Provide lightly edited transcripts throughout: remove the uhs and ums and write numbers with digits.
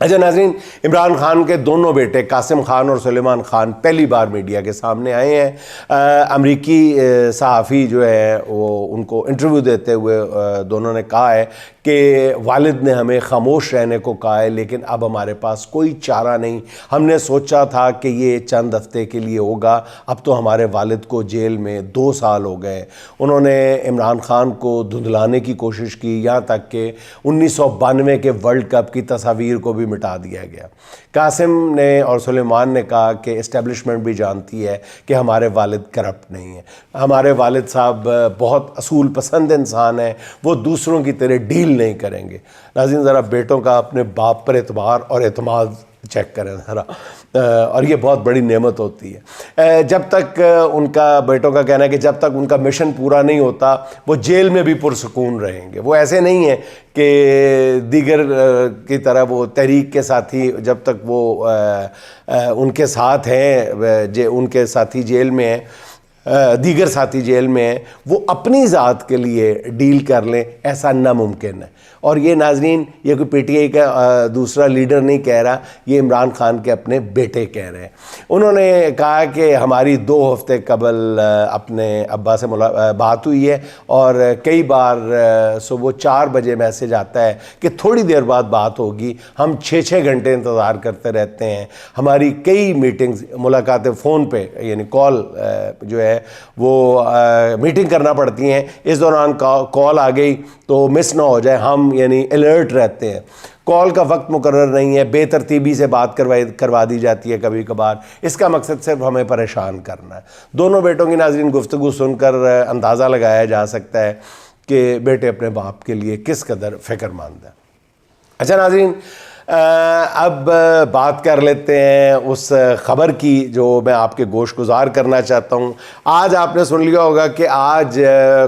اچھا ناظرین، عمران خان کے دونوں بیٹے قاسم خان اور سلیمان خان پہلی بار میڈیا کے سامنے آئے ہیں۔ امریکی صحافی جو ہے وہ ان کو انٹرویو دیتے ہوئے دونوں نے کہا ہے کہ والد نے ہمیں خاموش رہنے کو کہا ہے، لیکن اب ہمارے پاس کوئی چارہ نہیں۔ ہم نے سوچا تھا کہ یہ چند ہفتے کے لیے ہوگا، اب تو ہمارے والد کو جیل میں 2 سال ہو گئے۔ انہوں نے عمران خان کو دھندلانے کی کوشش کی، یہاں تک کہ 1992 کے ورلڈ کپ کی تصاویر کو بھی مٹا دیا گیا۔ قاسم نے اور سلیمان نے کہا کہ اسٹیبلشمنٹ بھی جانتی ہے کہ ہمارے والد کرپٹ نہیں ہیں، ہمارے والد صاحب بہت اصول پسند انسان ہیں، وہ دوسروں کی طرح ڈیل نہیں کریں گے۔ ناظرین ذرا بیٹوں کا اپنے باپ پر اعتبار اور اعتماد چیک کریں ذرا، اور یہ بہت بڑی نعمت ہوتی ہے۔ جب تک ان کا بیٹوں کا کہنا ہے کہ جب تک ان کا مشن پورا نہیں ہوتا وہ جیل میں بھی پرسکون رہیں گے۔ وہ ایسے نہیں ہیں کہ دیگر کی طرح وہ تحریک کے ساتھی جب تک وہ ان کے ساتھ ہیں، ان کے ساتھی جیل میں ہیں، دیگر ساتھی جیل میں ہیں، وہ اپنی ذات کے لیے ڈیل کر لیں، ایسا ناممکن ہے۔ اور یہ ناظرین یہ کوئی پی ٹی آئی کا دوسرا لیڈر نہیں کہہ رہا، یہ عمران خان کے اپنے بیٹے کہہ رہے ہیں۔ انہوں نے کہا کہ ہماری 2 ہفتے قبل اپنے ابا سے بات ہوئی ہے، اور کئی بار صبح 4 بجے میسج آتا ہے کہ تھوڑی دیر بعد بات ہوگی، ہم 6 گھنٹے انتظار کرتے رہتے ہیں۔ ہماری کئی میٹنگز، ملاقاتیں فون پہ یعنی کال جو ہے وہ میٹنگ کرنا پڑتی ہیں، اس دوران کال آ گئی تو مس نہ ہو جائے، ہم یعنی الرٹ رہتے ہیں۔ کال کا وقت مقرر نہیں ہے، بے ترتیبی سے بات کروا دی جاتی ہے کبھی کبھار، اس کا مقصد صرف ہمیں پریشان کرنا ہے۔ دونوں بیٹوں کی ناظرین گفتگو سن کر اندازہ لگایا جا سکتا ہے کہ بیٹے اپنے باپ کے لیے کس قدر فکر مند ہیں۔ اچھا ناظرین، اب بات کر لیتے ہیں اس خبر کی جو میں آپ کے گوش گزار کرنا چاہتا ہوں۔ آج آپ نے سن لیا ہوگا کہ آج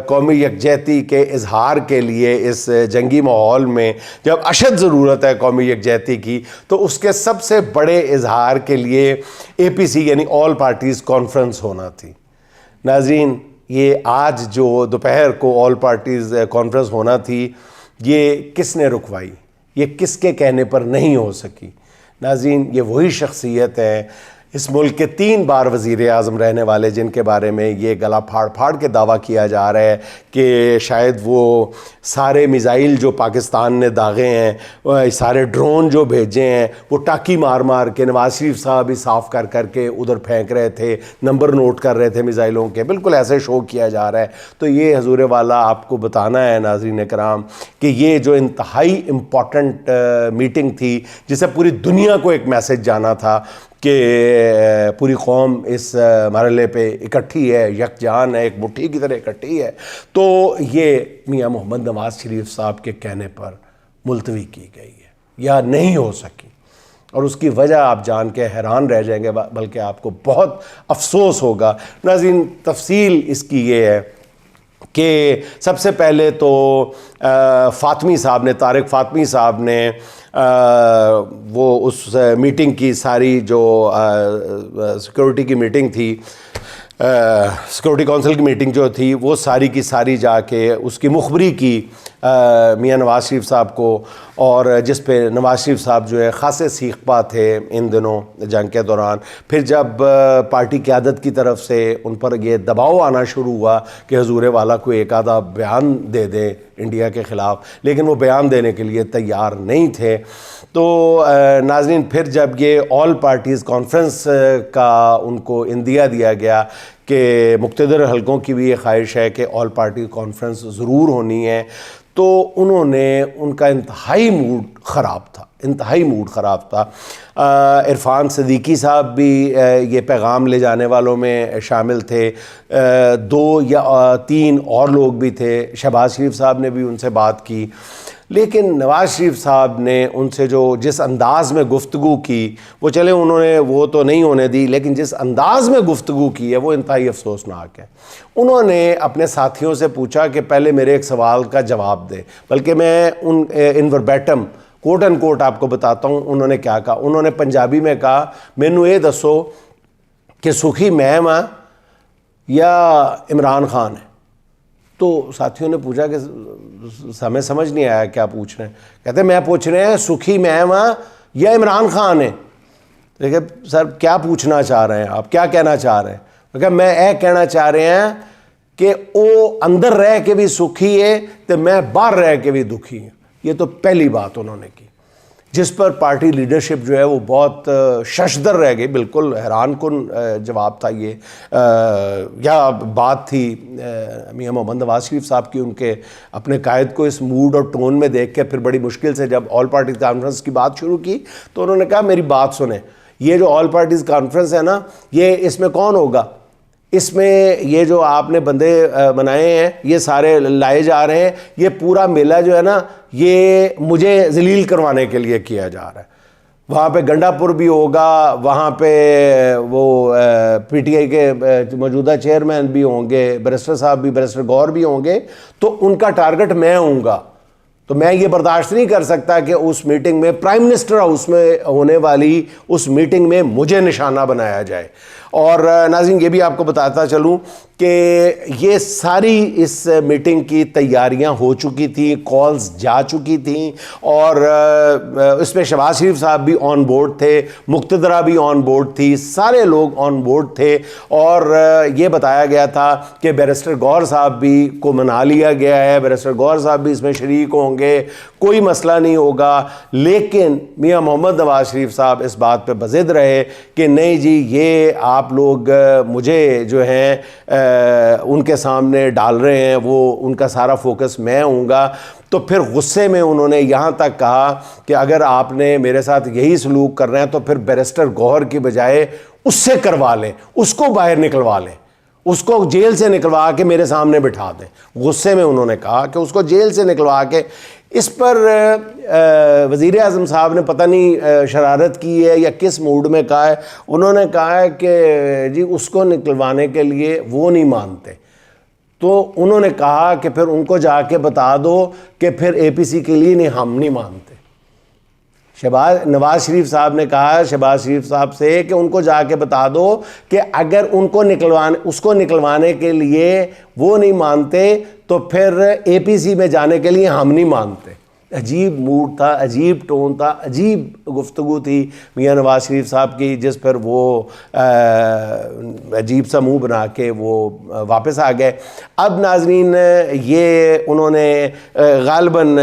قومی یکجہتی کے اظہار کے لیے اس جنگی ماحول میں جب اشد ضرورت ہے قومی یکجہتی کی، تو اس کے سب سے بڑے اظہار کے لیے APC یعنی آل پارٹیز کانفرنس ہونا تھی۔ ناظرین یہ آج جو دوپہر کو آل پارٹیز کانفرنس ہونا تھی، یہ کس نے رکوائی؟ یہ کس کے کہنے پر نہیں ہو سکی؟ ناظرین یہ وہی شخصیت ہیں، اس ملک کے 3 بار وزیر اعظم رہنے والے، جن کے بارے میں یہ گلا پھاڑ کے دعویٰ کیا جا رہا ہے کہ شاید وہ سارے میزائل جو پاکستان نے داغے ہیں، سارے ڈرون جو بھیجے ہیں، وہ ٹاکی مار کے نواز شریف صاحب ہی صاف کر کے ادھر پھینک رہے تھے، نمبر نوٹ کر رہے تھے میزائلوں کے، بالکل ایسے شو کیا جا رہا ہے۔ تو یہ حضور والا آپ کو بتانا ہے ناظرین کرام کہ یہ جو انتہائی امپورٹنٹ میٹنگ تھی، جسے پوری دنیا کو ایک میسج جانا تھا کہ پوری قوم اس مرحلے پہ اکٹھی ہے، یکجان ہے، ایک مٹھی کی طرح اکٹھی ہے، تو یہ میاں محمد نواز شریف صاحب کے کہنے پر ملتوی کی گئی ہے یا نہیں ہو سکی۔ اور اس کی وجہ آپ جان کے حیران رہ جائیں گے، بلکہ آپ کو بہت افسوس ہوگا۔ ناظرین تفصیل اس کی یہ ہے کہ سب سے پہلے تو فاطمی صاحب نے، طارق فاطمی صاحب نے وہ اس میٹنگ کی ساری جو سیکورٹی کی میٹنگ تھی، سیکورٹی کونسل کی میٹنگ جو تھی، وہ ساری کی ساری جا کے اس کی مخبری کی میاں نواز شریف صاحب کو، اور جس پہ نواز شریف صاحب جو ہے خاصے سیخ پا تھے ان دنوں جنگ کے دوران۔ پھر جب پارٹی قیادت کی طرف سے ان پر یہ دباؤ آنا شروع ہوا کہ حضور والا کو ایک آدھا بیان دے دیں انڈیا کے خلاف، لیکن وہ بیان دینے کے لیے تیار نہیں تھے۔ تو ناظرین پھر جب یہ آل پارٹیز کانفرنس کا ان کو اندیا دیا گیا کہ مقتدر حلقوں کی بھی یہ خواہش ہے کہ آل پارٹی کانفرنس ضرور ہونی ہے، تو انہوں نے، ان کا انتہائی موڈ خراب تھا۔ عرفان صدیقی صاحب بھی یہ پیغام لے جانے والوں میں شامل تھے، 2 یا 3 اور لوگ بھی تھے، شہباز شریف صاحب نے بھی ان سے بات کی، لیکن نواز شریف صاحب نے ان سے جس انداز میں گفتگو کی، وہ چلے انہوں نے وہ تو نہیں ہونے دی، لیکن جس انداز میں گفتگو کی ہے وہ انتہائی افسوسناک ہے۔ انہوں نے اپنے ساتھیوں سے پوچھا کہ پہلے میرے ایک سوال کا جواب دے، بلکہ میں ان وربیٹم کوٹ اینڈ کوٹ آپ کو بتاتا ہوں انہوں نے کیا کہا۔ انہوں نے پنجابی میں کہا، مینوں یہ دسو کہ سکھی میں ہاں یا عمران خان ہے؟ تو ساتھیوں نے پوچھا کہ ہمیں سمجھ نہیں آیا کیا پوچھ رہے ہیں۔ کہتے ہیں میں پوچھ رہے ہیں سکھی میں ہاں یا عمران خان ہے؟ دیکھیں سر کیا پوچھنا چاہ رہے ہیں آپ, کیا کہنا چاہ رہے ہیں؟ کہ میں اے کہنا چاہ رہے ہیں کہ وہ اندر رہ کے بھی سکھی ہے تو میں باہر رہ کے بھی دکھی ہوں. یہ تو پہلی بات انہوں نے کی, جس پر پارٹی لیڈرشپ جو ہے وہ بہت ششدر رہ گئی. بالکل حیران کن جواب تھا یہ, یا بات تھی میاں محمد نواز شریف صاحب کی. ان کے اپنے قائد کو اس موڈ اور ٹون میں دیکھ کے پھر بڑی مشکل سے جب آل پارٹیز کانفرنس کی بات شروع کی تو انہوں نے کہا میری بات سنیں, یہ جو آل پارٹیز کانفرنس ہے نا, یہ اس میں کون ہوگا؟ اس میں یہ جو آپ نے بندے بنائے ہیں یہ سارے لائے جا رہے ہیں, یہ پورا میلہ جو ہے نا یہ مجھے ذلیل کروانے کے لیے کیا جا رہا ہے. وہاں پہ گنڈا پور بھی ہوگا, وہاں پہ وہ پی ٹی آئی کے موجودہ چیئرمین بھی ہوں گے, بیرسٹر صاحب بھی, بیرسٹر گور بھی ہوں گے, تو ان کا ٹارگٹ میں ہوں گا. تو میں یہ برداشت نہیں کر سکتا کہ اس میٹنگ میں پرائم منسٹر ہاؤس میں ہونے والی اس میٹنگ میں مجھے نشانہ بنایا جائے. اور ناظرین یہ بھی آپ کو بتاتا چلوں کہ یہ ساری اس میٹنگ کی تیاریاں ہو چکی تھیں, کالز جا چکی تھیں, اور اس میں شہباز شریف صاحب بھی آن بورڈ تھے, مقتدرہ بھی آن بورڈ تھی, سارے لوگ آن بورڈ تھے. اور یہ بتایا گیا تھا کہ بیرسٹر گور صاحب بھی کو منا لیا گیا ہے, بیرسٹر گور صاحب بھی اس میں شریک ہوں گے, کوئی مسئلہ نہیں ہوگا. لیکن میاں محمد نواز شریف صاحب اس بات پہ بضد رہے کہ نہیں جی یہ آپ لوگ مجھے جو ہیں ان کے سامنے ڈال رہے ہیں, وہ ان کا سارا فوکس میں ہوں گا. تو پھر غصے میں انہوں نے یہاں تک کہا کہ اگر آپ نے میرے ساتھ یہی سلوک کر رہے ہیں تو پھر بیرسٹر گوہر کی بجائے اس سے کروا لیں, اس کو باہر نکلوا لیں, اس کو جیل سے نکلوا کے میرے سامنے بٹھا دیں. غصے میں انہوں نے کہا کہ اس کو جیل سے نکلوا کے. اس پر وزیر اعظم صاحب نے پتہ نہیں شرارت کی ہے یا کس موڈ میں کہا ہے, انہوں نے کہا ہے کہ جی اس کو نکلوانے کے لیے وہ نہیں مانتے. تو انہوں نے کہا کہ پھر ان کو جا کے بتا دو کہ پھر اے پی سی کے لیے نہیں, ہم نہیں مانتے. نواز شریف صاحب نے کہا شہباز شریف صاحب سے کہ ان کو جا کے بتا دو کہ اگر ان کو اس کو نکلوانے کے لیے وہ نہیں مانتے تو پھر اے پی سی میں جانے کے لیے ہم نہیں مانتے. عجیب موڈ تھا, عجیب ٹون تھا, عجیب گفتگو تھی میاں نواز شریف صاحب کی, جس پر وہ عجیب سا منہ بنا کے وہ واپس آ گئے. اب ناظرین یہ انہوں نے غالباً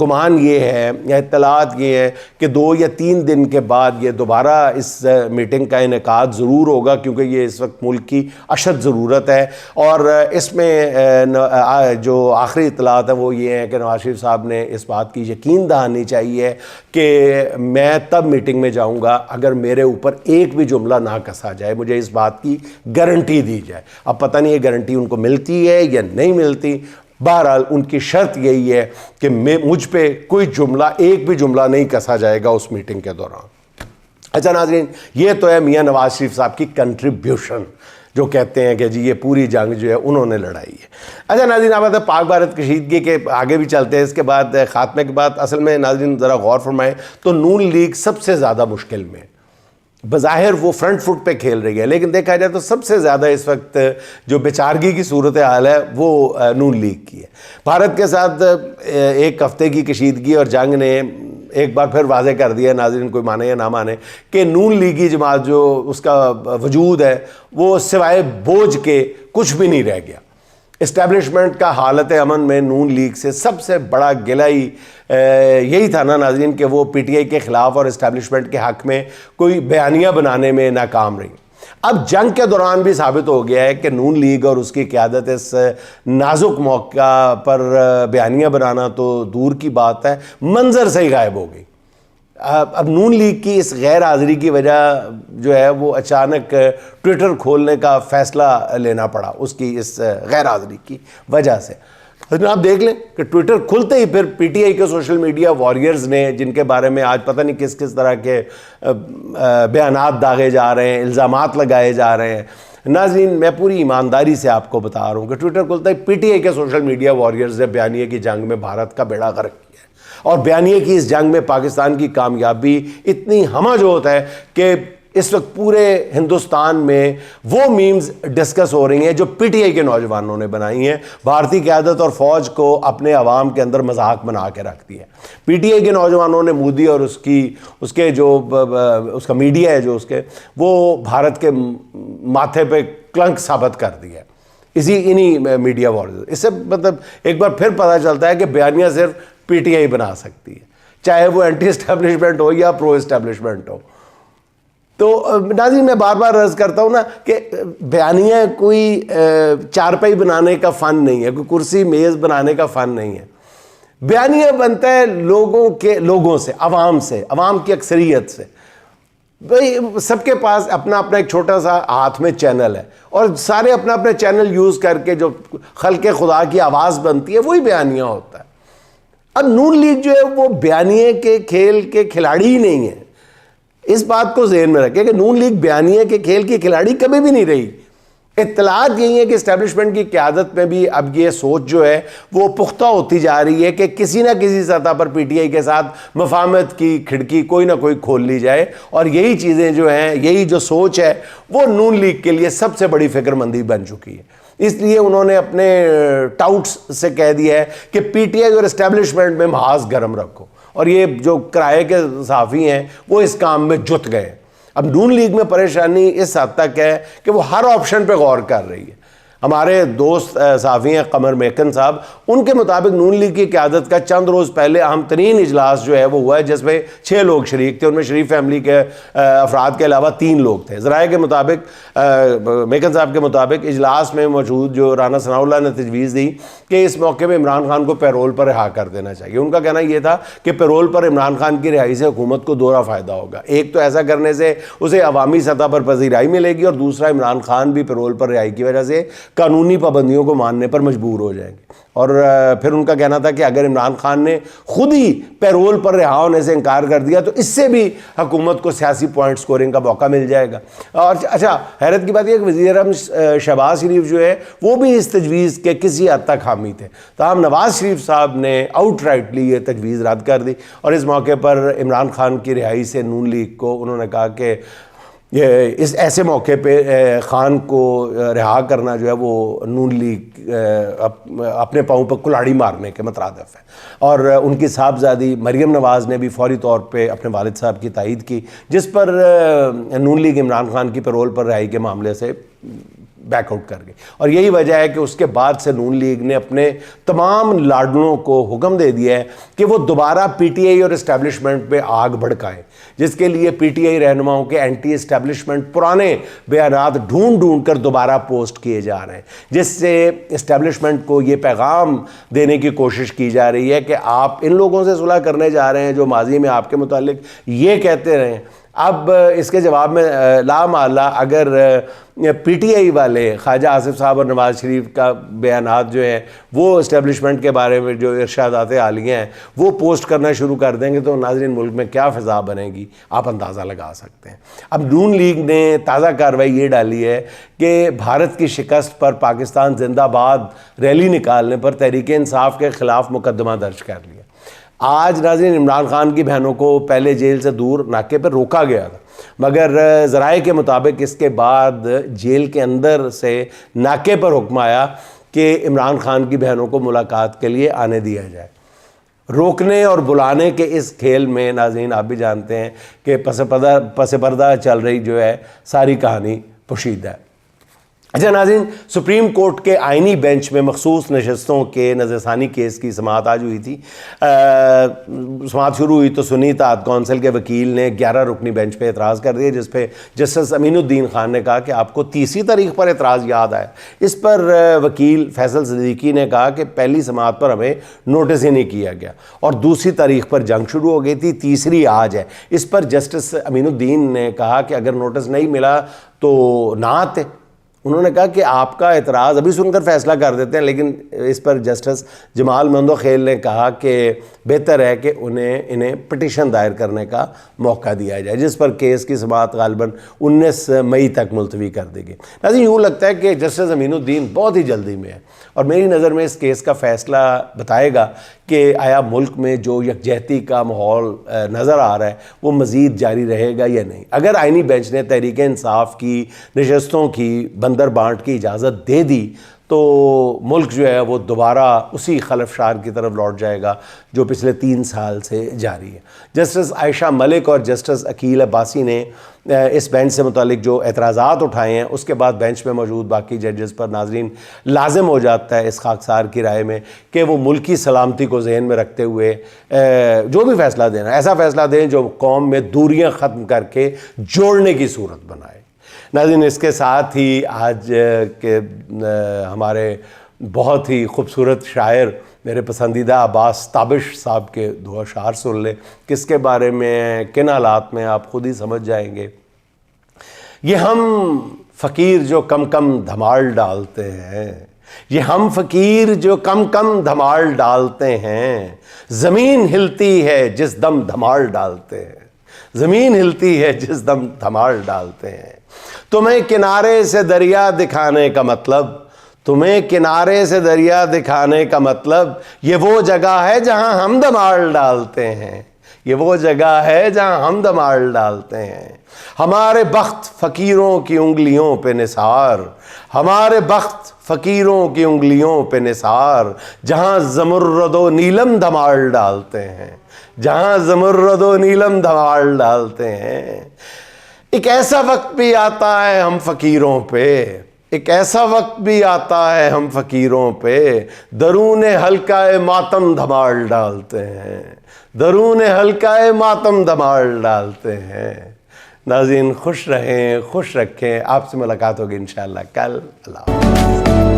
گمان یہ ہے یا اطلاعات یہ ہے کہ 2 یا 3 دن کے بعد یہ دوبارہ اس میٹنگ کا انعقاد ضرور ہوگا, کیونکہ یہ اس وقت ملک کی اشد ضرورت ہے. اور اس میں جو آخری اطلاعات ہیں وہ یہ ہیں کہ نواز شریف صاحب نے اس بات کی یقین دہانی چاہیے کہ میں تب میٹنگ میں جاؤں گا اگر میرے اوپر ایک بھی جملہ نہ کسا جائے, مجھے اس بات کی گارنٹی دی جائے. اب پتہ نہیں یہ گارنٹی ان کو ملتی ہے یا نہیں ملتی. بہرحال ان کی شرط یہی ہے کہ مجھ پہ کوئی جملہ, ایک بھی جملہ نہیں کسا جائے گا اس میٹنگ کے دوران. اچھا ناظرین یہ تو ہے میاں نواز شریف صاحب کی کنٹریبیوشن, جو کہتے ہیں کہ جی یہ پوری جنگ جو ہے انہوں نے لڑائی ہے. اچھا ناظرین آپ پاک بھارت کشیدگی کے آگے بھی چلتے ہیں. اس کے بعد خاتمے کے بعد اصل میں ناظرین ذرا غور فرمائیں تو نون لیگ سب سے زیادہ مشکل میں, بظاہر وہ فرنٹ فٹ پہ کھیل رہی ہے, لیکن دیکھا جائے تو سب سے زیادہ اس وقت جو بیچارگی کی صورتحال ہے وہ نون لیگ کی ہے. بھارت کے ساتھ ایک ہفتے کی کشیدگی اور جنگ نے ایک بار پھر واضح کر دیا ناظرین, کوئی مانے یا نہ مانے, کہ نون لیگی جماعت جو اس کا وجود ہے وہ سوائے بوجھ کے کچھ بھی نہیں رہ گیا. اسٹیبلشمنٹ کا حالت امن میں نون لیگ سے سب سے بڑا گلہ ہی یہی تھا نا ناظرین کہ وہ پی ٹی آئی کے خلاف اور اسٹیبلشمنٹ کے حق میں کوئی بیانیہ بنانے میں ناکام رہی. اب جنگ کے دوران بھی ثابت ہو گیا ہے کہ نون لیگ اور اس کی قیادت اس نازک موقع پر بیانیہ بنانا تو دور کی بات ہے, منظر سے ہی غائب ہو گئی. اب نون لیگ کی اس غیر حاضری کی وجہ جو ہے وہ اچانک ٹویٹر کھولنے کا فیصلہ لینا پڑا اس کی اس غیر حاضری کی وجہ سے. آپ دیکھ لیں کہ ٹویٹر کھلتے ہی پھر پی ٹی آئی کے سوشل میڈیا وارئرز نے, جن کے بارے میں آج پتہ نہیں کس کس طرح کے بیانات داغے جا رہے ہیں, الزامات لگائے جا رہے ہیں. ناظرین میں پوری ایمانداری سے آپ کو بتا رہا ہوں کہ ٹویٹر کھلتا ہی پی ٹی آئی کے سوشل میڈیا وارئرز نے بیانیے کی جنگ میں بھارت کا بیڑا غرق کیا ہے, اور بیانیے کی اس جنگ میں پاکستان کی کامیابی اتنی ہمہ جوت ہے کہ اس وقت پورے ہندوستان میں وہ میمز ڈسکس ہو رہی ہیں جو پی ٹی آئی کے نوجوانوں نے بنائی ہیں، بھارتی قیادت اور فوج کو اپنے عوام کے اندر مذاق بنا کے رکھ دیا ہے۔ پی ٹی آئی کے نوجوانوں نے مودی اور اس کا میڈیا ہے جو وہ بھارت کے ماتھے پہ کلنک ثابت کر دیا ہے انہی میڈیا وارز۔ اس سے مطلب ایک بار پھر پتہ چلتا ہے کہ بیانیہ صرف پی ٹی آئی بنا سکتی ہے، چاہے وہ اینٹی اسٹیبلشمنٹ ہو یا پرو اسٹیبلشمنٹ ہو۔ تو ناظرین میں بار بار عرض کرتا ہوں نا کہ بیانیہ کوئی چارپائی بنانے کا فن نہیں ہے، کوئی کرسی میز بنانے کا فن نہیں ہے۔ بیانیہ بنتا ہے لوگوں سے، عوام کی اکثریت سے۔ بھئی سب کے پاس اپنا ایک چھوٹا سا ہاتھ میں چینل ہے، اور سارے اپنا چینل یوز کر کے جو خلق خدا کی آواز بنتی ہے وہی بیانیہ ہوتا ہے۔ اب نون لیگ جو ہے وہ بیانیے کے کھیل کے کھلاڑی ہی نہیں ہے، اس بات کو ذہن میں رکھیں کہ نون لیگ بیانیے کے کھیل کی کھلاڑی کبھی بھی نہیں رہی۔ اطلاعات یہی ہے کہ اسٹیبلشمنٹ کی قیادت میں بھی اب یہ سوچ جو ہے وہ پختہ ہوتی جا رہی ہے کہ کسی نہ کسی سطح پر پی ٹی آئی کے ساتھ مفاہمت کی کھڑکی کوئی نہ کوئی کھول لی جائے، اور یہی چیزیں جو ہیں، یہی جو سوچ ہے وہ نون لیگ کے لیے سب سے بڑی فکر مندی بن چکی ہے۔ اس لیے انہوں نے اپنے ٹاؤٹس سے کہہ دیا ہے کہ پی ٹی آئی اور اسٹیبلشمنٹ میں محاذ گرم رکھو، اور یہ جو کرائے کے صحافی ہیں وہ اس کام میں جت گئے۔ اب نون لیگ میں پریشانی اس حد تک ہے کہ وہ ہر آپشن پہ غور کر رہی ہے۔ ہمارے دوست صحافی ہیں قمر میکن صاحب، ان کے مطابق نون لیگ کی قیادت کا چند روز پہلے اہم ترین اجلاس جو ہے وہ ہوا ہے، جس میں 6 لوگ شریک تھے، ان میں شریف فیملی کے افراد کے علاوہ 3 لوگ تھے۔ ذرائع کے مطابق، میکن صاحب کے مطابق، اجلاس میں موجود جو رانا ثناء اللہ نے تجویز دی کہ اس موقع پہ عمران خان کو پیرول پر رہا کر دینا چاہیے۔ ان کا کہنا یہ تھا کہ پیرول پر عمران خان کی رہائی سے حکومت کو دو فائدہ ہوگا، ایک تو ایسا کرنے سے اسے عوامی سطح پر پذیرائی ملے گی، اور دوسرا عمران خان بھی پیرول پر رہائی کی وجہ سے قانونی پابندیوں کو ماننے پر مجبور ہو جائیں گے۔ اور پھر ان کا کہنا تھا کہ اگر عمران خان نے خود ہی پیرول پر رہا ہونے سے انکار کر دیا تو اس سے بھی حکومت کو سیاسی پوائنٹ سکورنگ کا موقع مل جائے گا۔ اور اچھا، حیرت کی بات یہ کہ وزیر اعظم شہباز شریف جو ہے وہ بھی اس تجویز کے کسی حد تک حامی تھے، تاہم نواز شریف صاحب نے آؤٹ رائٹلی یہ تجویز رد کر دی، اور اس موقع پر عمران خان کی رہائی سے نون لیگ کو انہوں نے کہا کہ اس ایسے موقع پہ خان کو رہا کرنا جو ہے وہ نون لیگ اپنے پاؤں پر کلاڑی مارنے کے مترادف ہے۔ اور ان کی صاحبزادی مریم نواز نے بھی فوری طور پہ اپنے والد صاحب کی تائید کی، جس پر نون لیگ عمران خان کی پیرول پر رہائی کے معاملے سے بیک آؤٹ کر گئی، اور یہی وجہ ہے کہ اس کے بعد سے نون لیگ نے اپنے تمام لاڈلوں کو حکم دے دیا ہے کہ وہ دوبارہ پی ٹی آئی اور اسٹیبلشمنٹ پہ آگ بھڑکائیں، جس کے لیے پی ٹی آئی رہنماؤں کے اینٹی اسٹیبلشمنٹ پرانے بیانات ڈھونڈ کر دوبارہ پوسٹ کیے جا رہے ہیں، جس سے اسٹیبلشمنٹ کو یہ پیغام دینے کی کوشش کی جا رہی ہے کہ آپ ان لوگوں سے صلح کرنے جا رہے ہیں جو ماضی میں آپ کے متعلق یہ کہتے رہے ہیں۔ اب اس کے جواب میں لا محالہ اگر پی ٹی آئی والے خواجہ آصف صاحب اور نواز شریف کا بیانات جو ہیں وہ اسٹیبلشمنٹ کے بارے میں جو ارشادات عالیہ ہیں وہ پوسٹ کرنا شروع کر دیں گے تو ناظرین ملک میں کیا فضا بنے گی آپ اندازہ لگا سکتے ہیں۔ اب نون لیگ نے تازہ کارروائی یہ ڈالی ہے کہ بھارت کی شکست پر پاکستان زندہ باد ریلی نکالنے پر تحریک انصاف کے خلاف مقدمہ درج کر لیا۔ آج ناظرین عمران خان کی بہنوں کو پہلے جیل سے دور ناکے پر روکا گیا تھا، مگر ذرائع کے مطابق اس کے بعد جیل کے اندر سے ناکے پر حکم آیا کہ عمران خان کی بہنوں کو ملاقات کے لیے آنے دیا جائے۔ روکنے اور بلانے کے اس کھیل میں ناظرین آپ بھی جانتے ہیں کہ پس پردہ چل رہی جو ہے ساری کہانی پوشیدہ ہے۔ اچھا ناظرین، سپریم کورٹ کے آئینی بینچ میں مخصوص نشستوں کے نظر ثانی کیس کی سماعت آج ہوئی تھی۔ سماعت شروع ہوئی تو سنی اتحاد کونسل کے وکیل نے 11 رکنی بینچ پہ اعتراض کر دیا، جس پہ جسٹس امین الدین خان نے کہا کہ آپ کو 30 تاریخ پر اعتراض یاد آیا۔ اس پر وکیل فیصل صدیقی نے کہا کہ پہلی سماعت پر ہمیں نوٹس ہی نہیں کیا گیا، اور دوسری تاریخ پر جنگ شروع ہو گئی تھی، تیسری آج ہے۔ اس پر جسٹس امین الدین نے کہا کہ اگر نوٹس نہیں ملا تو نہ آتے، انہوں نے کہا کہ آپ کا اعتراض ابھی سن کر فیصلہ کر دیتے ہیں، لیکن اس پر جسٹس جمال مندوخیل نے کہا کہ بہتر ہے کہ انہیں پٹیشن دائر کرنے کا موقع دیا جائے، جس پر کیس کی سماعت غالباً 19 مئی تک ملتوی کر دی گئی۔ ناظرین، یوں لگتا ہے کہ جسٹس امین الدین بہت ہی جلدی میں ہے، اور میری نظر میں اس کیس کا فیصلہ بتائے گا کہ آیا ملک میں جو یکجہتی کا ماحول نظر آ رہا ہے وہ مزید جاری رہے گا یا نہیں۔ اگر آئینی بینچ نے تحریک انصاف کی نشستوں کی بندر بانٹ کی اجازت دے دی تو ملک جو ہے وہ دوبارہ اسی خلفشار کی طرف لوٹ جائے گا جو پچھلے 3 سال سے جاری ہے۔ جسٹس عائشہ ملک اور جسٹس عقیل عباسی نے اس بینچ سے متعلق جو اعتراضات اٹھائے ہیں، اس کے بعد بینچ میں موجود باقی ججز پر ناظرین لازم ہو جاتا ہے اس خاکسار کی رائے میں کہ وہ ملکی سلامتی کو ذہن میں رکھتے ہوئے جو بھی فیصلہ دینا، ایسا فیصلہ دیں جو قوم میں دوریاں ختم کر کے جوڑنے کی صورت بنائے۔ ناظرین، اس کے ساتھ ہی آج کے ہمارے بہت ہی خوبصورت شاعر میرے پسندیدہ عباس تابش صاحب کے 2 اشعار سن لیں، کس کے بارے میں، کن حالات میں، آپ خود ہی سمجھ جائیں گے۔ یہ ہم فقیر جو کم کم دھمال ڈالتے ہیں، یہ ہم فقیر جو کم کم دھمال ڈالتے ہیں، زمین ہلتی ہے جس دم دھمال ڈالتے ہیں، زمین ہلتی ہے جس دم دھمال ڈالتے ہیں۔ تمہیں کنارے سے دریا دکھانے کا مطلب، تمہیں کنارے سے دریا دکھانے کا مطلب یہ وہ جگہ ہے جہاں ہم دھمال ڈالتے ہیں، یہ وہ جگہ ہے جہاں ہم دھمال ڈالتے ہیں۔ ہمارے بخت فقیروں کی انگلیوں پہ نثار، ہمارے بخت فقیروں کی انگلیوں پہ نثار، جہاں زمرد و نیلم دھمال ڈالتے ہیں، جہاں زمرد و نیلم دھمال ڈالتے ہیں۔ ایک ایسا وقت بھی آتا ہے ہم فقیروں پہ، ایک ایسا وقت بھی آتا ہے ہم فقیروں پہ، درون حلقہ ماتم دھمال ڈالتے ہیں، درون حلقہ ماتم دھمال ڈالتے ہیں۔ ناظرین، خوش رہیں، خوش رکھیں، آپ سے ملاقات ہوگی انشاءاللہ کل۔ اللہ حافظ۔